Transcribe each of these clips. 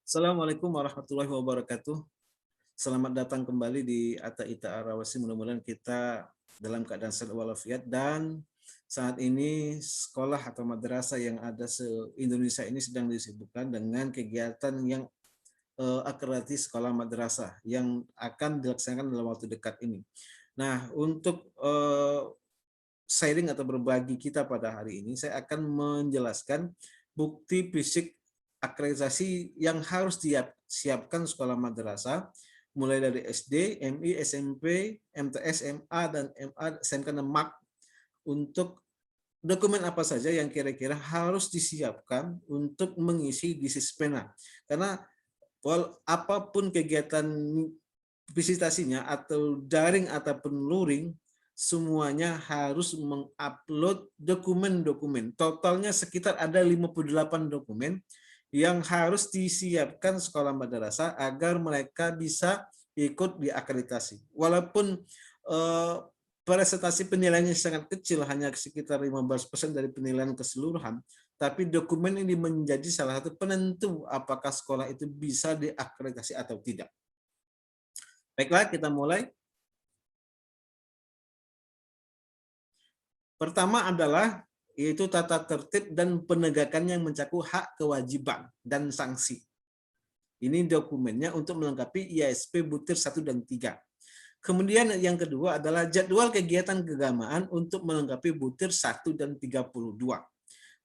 Assalamualaikum warahmatullahi wabarakatuh. Selamat datang kembali di Atta Ita Arawasi. Mudah-mudahan kita dalam keadaan sehat walafiat, dan saat ini sekolah atau madrasah yang ada se-Indonesia ini sedang disibukkan dengan kegiatan yang akrabati sekolah madrasah yang akan dilaksanakan dalam waktu dekat ini. Nah, untuk sharing atau berbagi kita pada hari ini, saya akan menjelaskan bukti fisik akreditasi yang harus disiapkan sekolah madrasah mulai dari SD, MI, SMP, MTS, MA, dan MA, SMK, dan MAK, untuk dokumen apa saja yang kira-kira harus disiapkan untuk mengisi di Sispena. Karena apapun kegiatan visitasinya atau daring ataupun luring, semuanya harus mengupload dokumen-dokumen. Totalnya sekitar ada 58 dokumen yang harus disiapkan sekolah madrasah agar mereka bisa ikut diakreditasi. Walaupun presentasi penilaiannya sangat kecil, hanya sekitar 15% dari penilaian keseluruhan, tapi dokumen ini menjadi salah satu penentu apakah sekolah itu bisa diakreditasi atau tidak. Baiklah, kita mulai. Pertama adalah yaitu tata tertib dan penegakan yang mencakup hak, kewajiban, dan sanksi. Ini dokumennya untuk melengkapi IASP Butir 1 dan 3. Kemudian yang kedua adalah jadwal kegiatan keagamaan untuk melengkapi Butir 1 dan 32.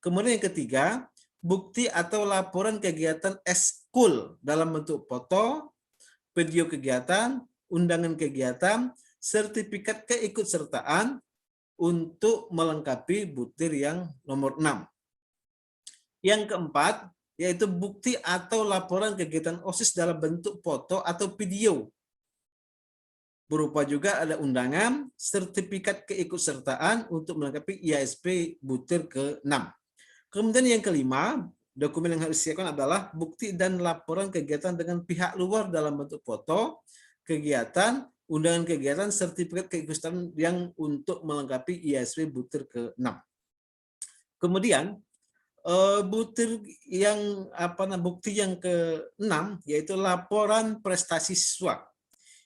Kemudian yang ketiga, bukti atau laporan kegiatan eskul dalam bentuk foto, video kegiatan, undangan kegiatan, sertifikat keikutsertaan untuk melengkapi butir yang nomor 6. Yang keempat, yaitu bukti atau laporan kegiatan OSIS dalam bentuk foto atau video. Berupa juga ada undangan, sertifikat keikutsertaan untuk melengkapi IASP butir ke-6. Kemudian yang kelima, dokumen yang harus disiapkan adalah bukti dan laporan kegiatan dengan pihak luar dalam bentuk foto, kegiatan, undangan kegiatan, sertifikat keikutsertaan yang untuk melengkapi IASP butir ke-6. Kemudian butir yang bukti yang ke-6 yaitu laporan prestasi siswa.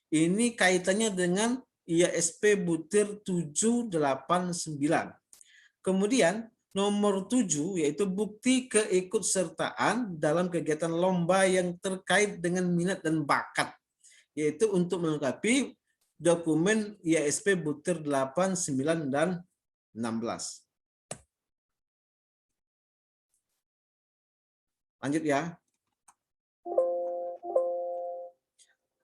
Ini kaitannya dengan IASP butir 789. Kemudian nomor 7 yaitu bukti keikutsertaan dalam kegiatan lomba yang terkait dengan minat dan bakat, yaitu untuk melengkapi dokumen IASP butir 8, 9, dan 16. Lanjut ya.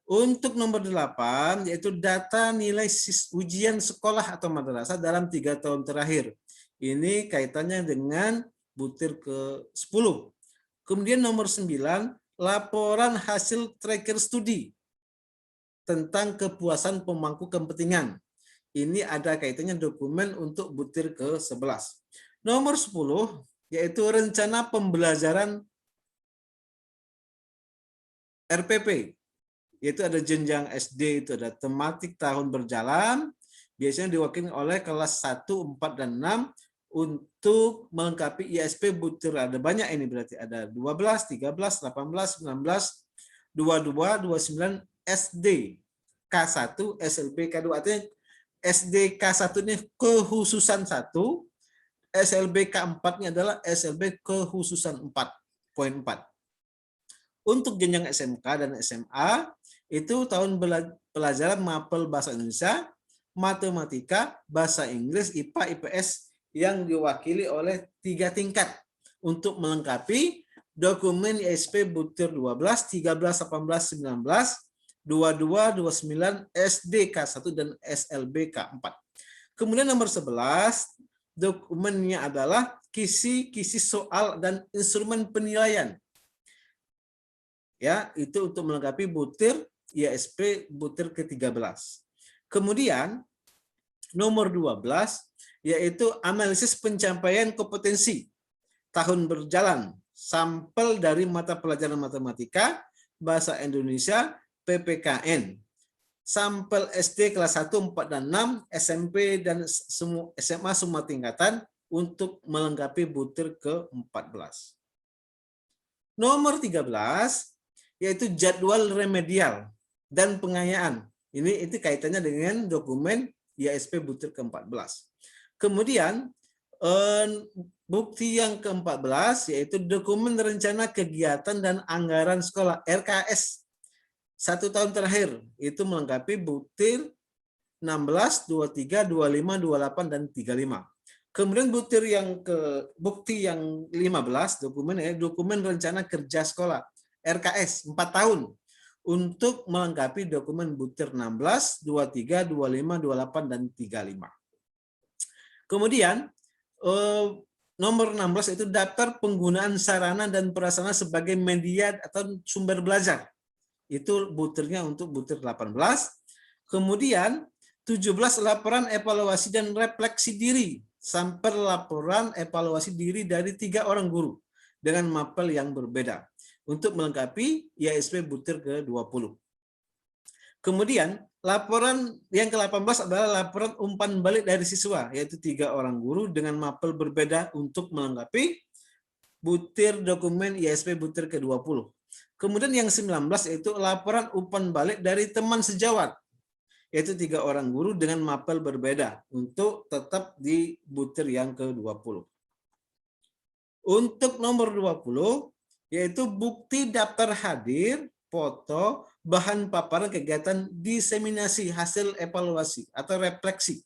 Untuk nomor 8 yaitu data nilai ujian sekolah atau madrasah dalam 3 tahun terakhir. Ini kaitannya dengan butir ke-10. Kemudian nomor 9, laporan hasil tracker studi tentang kepuasan pemangku kepentingan. Ini ada kaitannya dokumen untuk butir ke-11. Nomor 10, yaitu rencana pembelajaran RPP. Yaitu ada jenjang SD, itu ada tematik tahun berjalan, biasanya diwakili oleh kelas 1, 4, dan 6, untuk melengkapi IASP butir. Ada banyak ini, berarti ada 12, 13, 18, 19, 22, 29, SD K1, SLB K2. Artinya SD K1 ini kekhususan 1, SLB K4-nya adalah SLB kekhususan 4.4. Untuk jenjang SMK dan SMA, itu tahun pelajaran mapel bahasa Indonesia, matematika, bahasa Inggris, IPA, IPS, yang diwakili oleh 3 tingkat untuk melengkapi dokumen IASP butir 12, 13, 18, 19, 22, 29, SD K1, dan SLB K4. Kemudian nomor 11, dokumennya adalah kisi-kisi soal dan instrumen penilaian. Ya, itu untuk melengkapi butir IASP butir ke-13. Kemudian nomor 12 yaitu analisis pencapaian kompetensi tahun berjalan, sampel dari mata pelajaran matematika, bahasa Indonesia, PPKN. Sampel SD kelas 1, 4, dan 6, SMP dan SMA semua tingkatan untuk melengkapi butir ke-14. Nomor 13 yaitu jadwal remedial dan pengayaan. Itu kaitannya dengan dokumen IASP butir ke-14. Kemudian bukti yang ke-14 yaitu dokumen rencana kegiatan dan anggaran sekolah RKS 1 tahun terakhir. Itu melengkapi butir 16, 23, 25, 28, dan 35. Kemudian bukti yang 15 dokumen rencana kerja sekolah RKS 4 tahun untuk melengkapi dokumen butir 16, 23, 25, 28, dan 35. Kemudian nomor 16 itu daftar penggunaan sarana dan prasarana sebagai media atau sumber belajar. Itu butirnya untuk butir 18. Kemudian 17 laporan evaluasi dan refleksi diri, sampai laporan evaluasi diri dari 3 orang guru dengan mapel yang berbeda untuk melengkapi IASP butir ke-20. Kemudian laporan yang ke-18 adalah laporan umpan balik dari siswa, yaitu 3 orang guru dengan mapel berbeda untuk melengkapi butir dokumen IASP butir ke-20. Kemudian yang 19 yaitu laporan umpan balik dari teman sejawat, yaitu 3 orang guru dengan mapel berbeda untuk tetap di butir yang ke-20. Untuk nomor 20 yaitu bukti daftar hadir, foto, bahan paparan kegiatan diseminasi hasil evaluasi atau refleksi.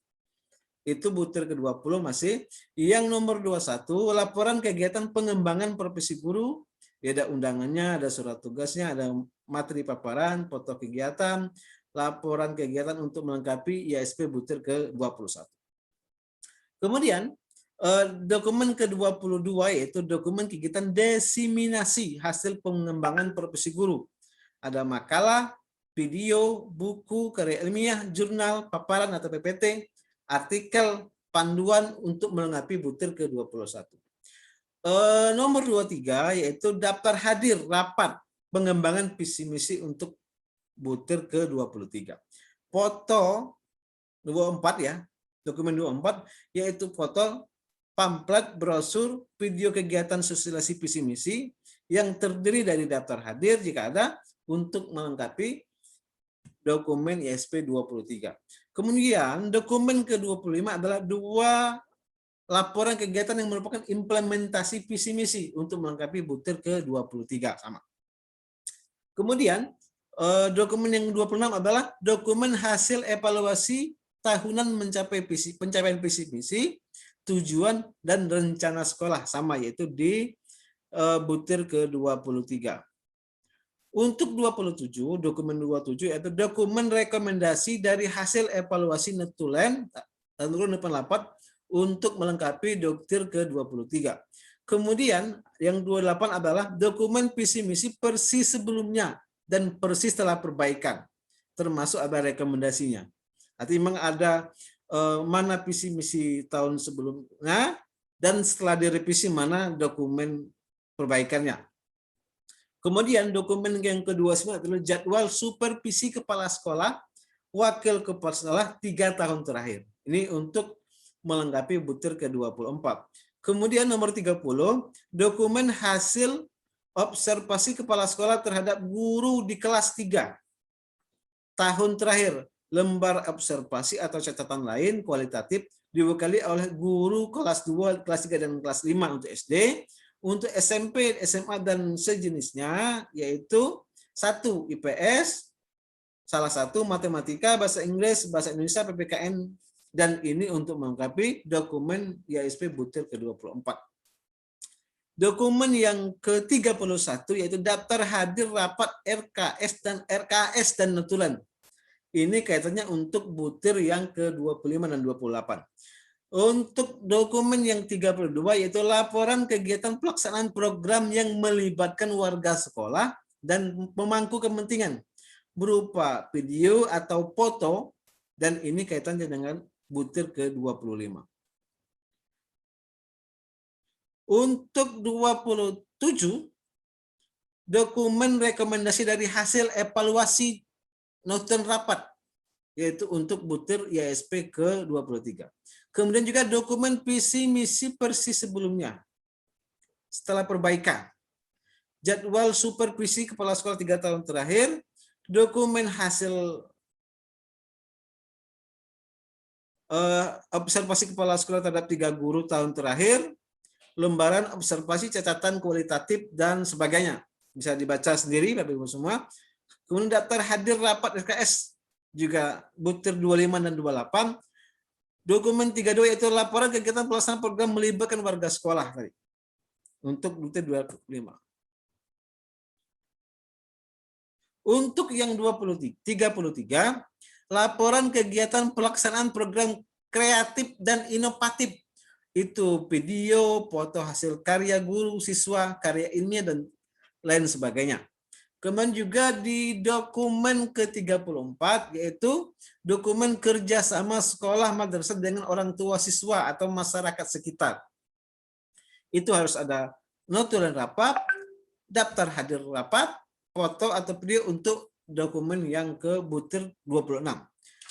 Itu butir ke-20 masih. Yang nomor 21 laporan kegiatan pengembangan profesi guru, ada undangannya, ada surat tugasnya, ada materi paparan, foto kegiatan, laporan kegiatan untuk melengkapi IASP butir ke-21. Kemudian dokumen ke-22 yaitu dokumen kegiatan diseminasi hasil pengembangan profesi guru. Ada makalah, video, buku, karya ilmiah, jurnal, paparan atau PPT, artikel, panduan untuk melengkapi butir ke-21. Nomor 23 yaitu daftar hadir rapat pengembangan visi misi untuk butir ke-23. Foto 24 ya, dokumen 24 yaitu foto, pamflet, brosur, video kegiatan sosialisasi visi misi yang terdiri dari daftar hadir jika ada untuk melengkapi dokumen IASP 23. Kemudian dokumen ke-25 adalah 2 laporan kegiatan yang merupakan implementasi visi misi untuk melengkapi butir ke-23 sama. Kemudian dokumen yang 26 adalah dokumen hasil evaluasi tahunan pencapaian visi misi, tujuan dan rencana sekolah sama, yaitu di butir ke-23. Untuk 27, dokumen 27 yaitu dokumen rekomendasi dari hasil evaluasi Netulen tahun 88 untuk melengkapi butir ke-23. Kemudian yang 28 adalah dokumen visi misi persis sebelumnya dan persis setelah perbaikan, termasuk ada rekomendasinya. Artinya memang ada mana visi misi tahun sebelumnya dan setelah direvisi mana dokumen perbaikannya. Kemudian dokumen yang kedua adalah jadwal supervisi kepala sekolah, wakil kepala sekolah 3 tahun terakhir. Ini untuk melengkapi butir ke-24. Kemudian nomor 30, dokumen hasil observasi kepala sekolah terhadap guru di kelas 3 tahun terakhir, lembar observasi atau catatan lain kualitatif diwakili oleh guru kelas 2, kelas 3, dan kelas 5 untuk SD. Untuk SMP, SMA, dan sejenisnya, yaitu 1 IPS, salah satu matematika, bahasa Inggris, bahasa Indonesia, PPKN, dan ini untuk melengkapi dokumen IASP butir ke-24. Dokumen yang ke-31 yaitu daftar hadir rapat RKS dan Netulen. Ini kaitannya untuk butir yang ke-25 dan 28. Untuk dokumen yang 32 yaitu laporan kegiatan pelaksanaan program yang melibatkan warga sekolah dan pemangku kepentingan berupa video atau foto, dan ini kaitannya dengan butir ke-25. Untuk 27, dokumen rekomendasi dari hasil evaluasi Netulen rapat, yaitu untuk butir IASP ke-23. Kemudian juga dokumen visi misi persis sebelumnya setelah perbaikan. jadwal supervisi kepala sekolah 3 tahun terakhir, dokumen hasil observasi kepala sekolah terhadap 3 guru tahun terakhir, lembaran observasi catatan kualitatif dan sebagainya. Bisa dibaca sendiri Bapak Ibu semua. Kemudian daftar hadir rapat SKS juga butir 25 dan 28. Dokumen 32 yaitu laporan kegiatan pelaksanaan program melibatkan warga sekolah tadi. Untuk butir 25. Untuk yang 33, laporan kegiatan pelaksanaan program kreatif dan inovatif. Itu video, foto hasil karya guru, siswa, karya ilmiah, dan lain sebagainya. Kemudian juga di dokumen ke-34, yaitu dokumen kerjasama sekolah madrasah dengan orang tua siswa atau masyarakat sekitar. Itu harus ada notulen rapat, daftar hadir rapat, foto atau video untuk dokumen yang ke butir 26.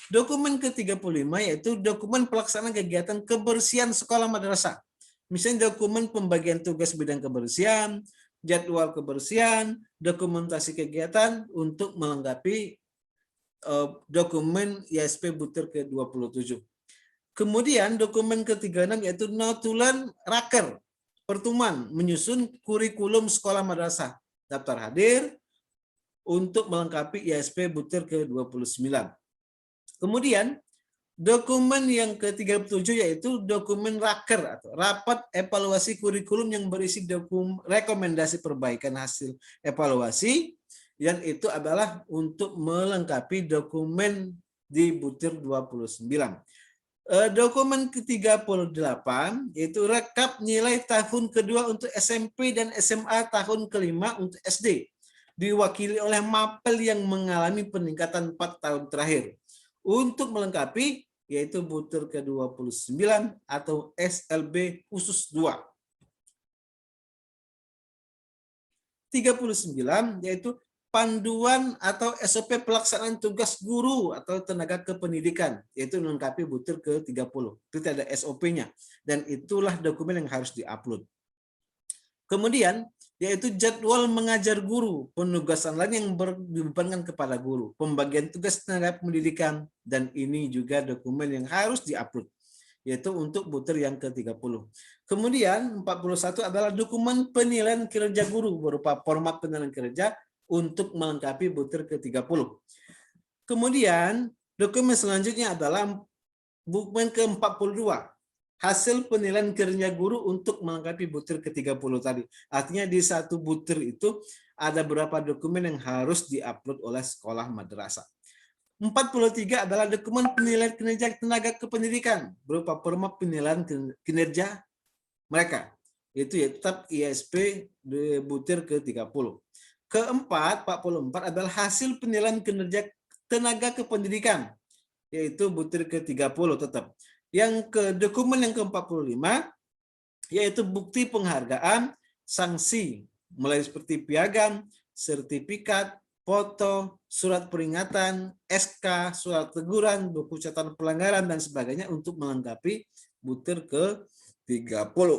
Dokumen ke-35 yaitu dokumen pelaksanaan kegiatan kebersihan sekolah madrasah. Misalnya dokumen pembagian tugas bidang kebersihan, jadwal kebersihan, dokumentasi kegiatan untuk melengkapi dokumen ISP butir ke-27. Kemudian dokumen ke-36 yaitu notulen raker, pertemuan menyusun kurikulum sekolah madrasah, daftar hadir untuk melengkapi ISP butir ke-29. Kemudian dokumen yang ke-37 yaitu dokumen raker atau rapat evaluasi kurikulum yang berisi rekomendasi perbaikan hasil evaluasi, yang itu adalah untuk melengkapi dokumen di butir 29. Dokumen ke-38 yaitu rekap nilai tahun kedua untuk SMP dan SMA tahun kelima untuk SD, diwakili oleh mapel yang mengalami peningkatan 4 tahun terakhir. Untuk melengkapi yaitu butir ke-29 atau SLB khusus 2. 39 yaitu panduan atau SOP pelaksanaan tugas guru atau tenaga kependidikan, yaitu melengkapi butir ke-30. Itu ada SOP-nya dan itulah dokumen yang harus diupload. Kemudian yaitu jadwal mengajar guru, penugasan lain yang dibebankan kepada guru, pembagian tugas tenaga pendidikan, dan ini juga dokumen yang harus diupload, yaitu untuk butir yang ke-30. Kemudian 41 adalah dokumen penilaian kinerja guru berupa format penilaian kinerja untuk melengkapi butir ke-30. Kemudian dokumen selanjutnya adalah dokumen ke-42. Hasil penilaian kinerja guru untuk melengkapi butir ke-30 tadi. Artinya di satu butir itu ada beberapa dokumen yang harus diupload oleh sekolah madrasah. 43 adalah dokumen penilaian kinerja tenaga kependidikan berupa format penilaian kinerja mereka. Itu ya tetap ISP di butir ke-30. Keempat, 44 adalah hasil penilaian kinerja tenaga kependidikan, yaitu butir ke-30 tetap. Yang ke dokumen yang ke-45 yaitu bukti penghargaan, sanksi mulai seperti piagam, sertifikat, foto, surat peringatan, SK, surat teguran, buku catatan pelanggaran dan sebagainya untuk melengkapi butir ke-30.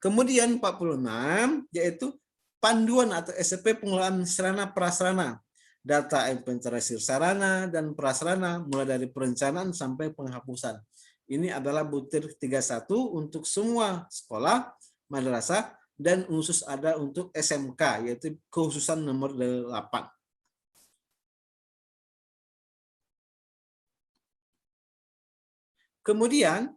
Kemudian 46 yaitu panduan atau SOP pengelolaan sarana prasarana, data inventarisir sarana dan prasarana mulai dari perencanaan sampai penghapusan. Ini adalah butir 31 untuk semua sekolah madrasah dan khusus ada untuk SMK yaitu kekhususan nomor 8. Kemudian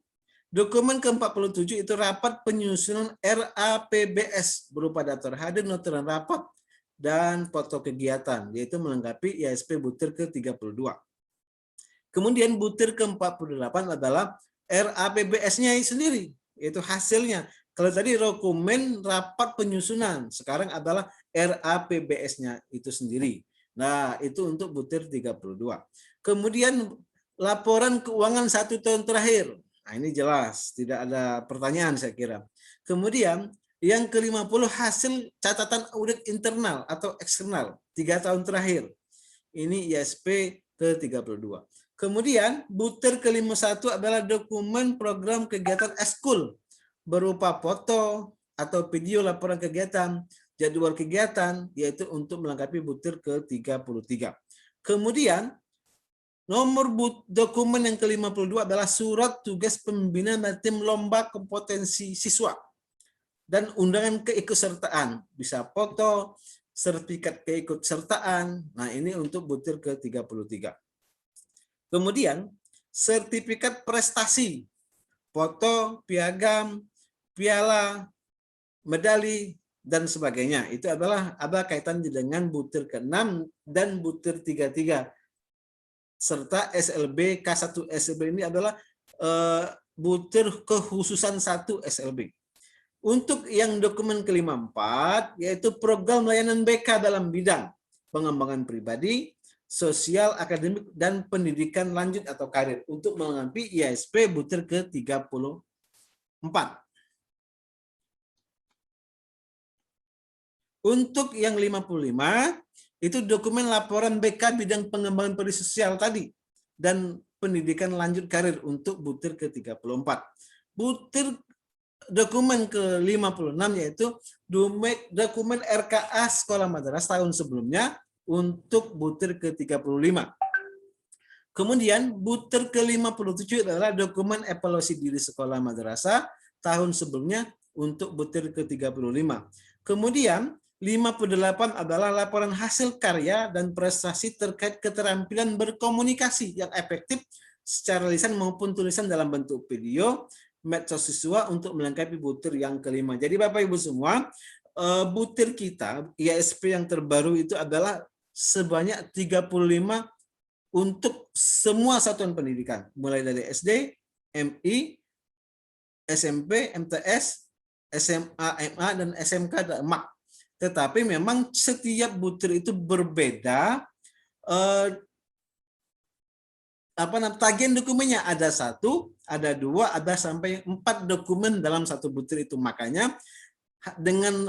dokumen ke-47 itu rapat penyusunan RAPBS berupa daftar hadir, notulen rapat, dan foto kegiatan, yaitu melengkapi ISP butir ke-32. Kemudian butir ke-48 adalah RAPBS-nya sendiri, yaitu hasilnya. Kalau tadi dokumen rapat penyusunan, sekarang adalah RAPBS-nya itu sendiri. Nah, itu untuk butir 32. Kemudian laporan keuangan 1 tahun terakhir. Nah, ini jelas, tidak ada pertanyaan saya kira. Kemudian yang ke-50 hasil catatan audit internal atau eksternal 3 tahun terakhir. Ini ISP ke-32. Kemudian butir ke-51 adalah dokumen program kegiatan eskul berupa foto atau video laporan kegiatan, jadwal kegiatan, yaitu untuk melengkapi butir ke-33. Kemudian, nomor dokumen yang ke-52 adalah surat tugas pembinaan dan tim lomba kompetensi siswa dan undangan keikutsertaan. Bisa foto, sertifikat keikutsertaan. Nah, ini untuk butir ke-33. Kemudian, sertifikat prestasi, foto, piagam, piala, medali, dan sebagainya. Itu adalah ada kaitan dengan butir ke-6 dan butir 33. Serta SLB K1 SLB ini adalah butir kekhususan 1 SLB. Untuk yang dokumen ke-54, yaitu program layanan BK dalam bidang pengembangan pribadi, sosial, akademik, dan pendidikan lanjut atau karir untuk melengkapi IASP butir ke-34. Untuk yang 55, itu dokumen laporan BK bidang pengembangan pribadi sosial tadi dan pendidikan lanjut karir untuk butir ke-34. Butir dokumen ke-56 yaitu dokumen RKA Sekolah Madrasah tahun sebelumnya untuk butir ke-35. Kemudian butir ke-57 adalah dokumen evaluasi diri sekolah madrasah tahun sebelumnya untuk butir ke-35. Kemudian 58 adalah laporan hasil karya dan prestasi terkait keterampilan berkomunikasi yang efektif secara lisan maupun tulisan dalam bentuk video, medsos siswa untuk melengkapi butir yang kelima. Jadi Bapak Ibu semua, butir kita IASP yang terbaru itu adalah sebanyak 35 untuk semua satuan pendidikan, mulai dari SD, MI, SMP, MTS, SMA, MA, dan SMK dan MAK. Tetapi memang setiap butir itu berbeda. Tagihan dokumennya ada 1, ada 2, ada sampai 4 dokumen dalam satu butir itu. Makanya dengan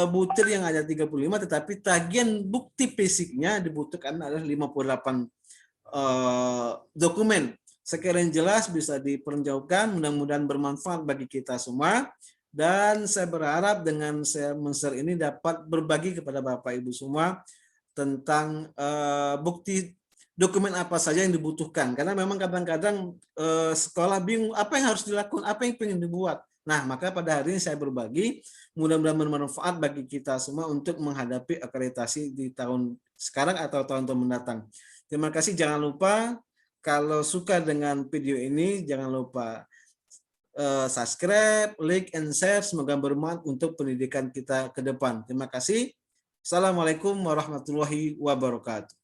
butir yang ada 35, tetapi tagihan bukti fisiknya dibutuhkan adalah 58 dokumen. Sekiranya jelas bisa diperjauhkan, mudah-mudahan bermanfaat bagi kita semua. Dan saya berharap dengan saya men-share ini dapat berbagi kepada Bapak Ibu semua tentang bukti dokumen apa saja yang dibutuhkan. Karena memang kadang-kadang sekolah bingung apa yang harus dilakukan, apa yang ingin dibuat. Nah, maka pada hari ini saya berbagi, mudah-mudahan bermanfaat bagi kita semua untuk menghadapi akreditasi di tahun sekarang atau tahun-tahun mendatang. Terima kasih, jangan lupa kalau suka dengan video ini, jangan lupa subscribe, like, and share. Semoga bermanfaat untuk pendidikan kita ke depan. Terima kasih. Assalamualaikum warahmatullahi wabarakatuh.